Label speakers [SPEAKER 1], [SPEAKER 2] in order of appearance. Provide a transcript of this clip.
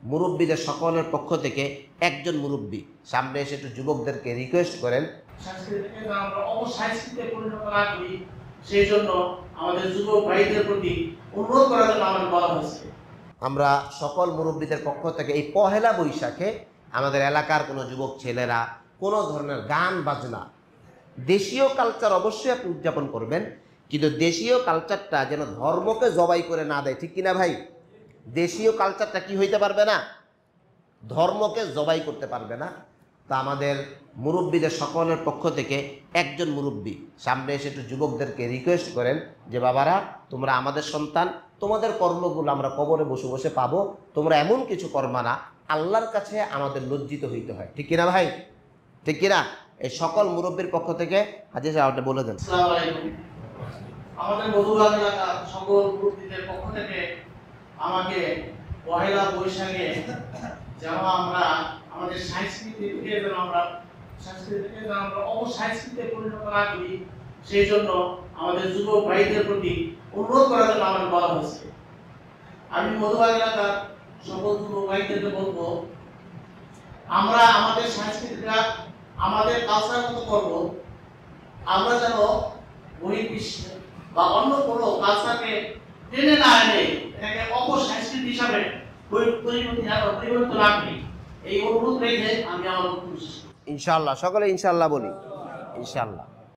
[SPEAKER 1] মুরব্বীদের সকলের পক্ষ থেকে একজন মুরব্বী সামনে এসে একটু যুবকদেরকে রিকোয়েস্ট করেন
[SPEAKER 2] সংস্কৃতিকে আমরা অপসংস্কৃতিতে পরিণত না করি, সেই জন্য আমাদের যুবক ভাইদের প্রতি অনুরোধ করার জন্য আমাদের বলা হয়েছে।
[SPEAKER 1] আমরা সকল মুরব্বীদের পক্ষ থেকে এই পহেলা বৈশাখে আমাদের এলাকার কোনো যুবক ছেলেরা কোনো ধরনের গান বাজনা, দেশীয় কালচার অবশ্যই আপনি উদযাপন করবেন, কিন্তু দেশীয় কালচারটা যেন ধর্মকে জবাই করে না দেয়, ঠিক কিনা ভাই? দেশীয় কালচারটা কি হইতে পারবে না? ধর্মকে জবাই করতে পারবে না। তা আমাদের মুরব্বীদের সকলের পক্ষ থেকে একজন মুরব্বী সামনে এসে একটু যুবকদেরকে রিকোয়েস্ট করেন যে বাবারা, তোমরা আমাদের সন্তান, তোমাদের কর্মগুলো আমরা কবরে বসে বসে পাবো, তোমরা এমন কিছু করবা না আল্লাহর কাছে আমাদের লজ্জিত হইতে হয়, ঠিক কিনা ভাই? ঠিক কিনা? এই সকল মুরব্বীর পক্ষ থেকে হাজি সাহেব আপনি বলে দেন।
[SPEAKER 2] আসসালামু আলাইকুম। আমাদের মধুবাগ এলাকার সকল মুরব্বীদের পক্ষ থেকে আমাকে পহেলা বৈশাখে যেন আমরা আমাদের সংস্কৃতিকে যেন আমরা অপসংস্কৃতিতে পরিণত না করি, সেই জন্য আমাদের যুবক ভাইদের প্রতি অনুরোধ করার জন্য আমাদের বলা হয়েছে। আমি মধুবাগ এলাকার সকল যুবক ভাইদেরকে বলবো, আমরা আমাদের সংস্কৃতিটা আমাদের কালচার মতো করবো। আমরা যেন বহির্বিশ্ব বা অন্য কোনো কালচারকে টেনে না এনে এটাকে অপসংস্কৃতি হিসাবে পরিণত না করি, এই অনুরোধ রেখে আমি আমার
[SPEAKER 1] ইনশাআল্লাহ সকলে ইনশাআল্লাহ বলি। ইনশাআল্লাহ।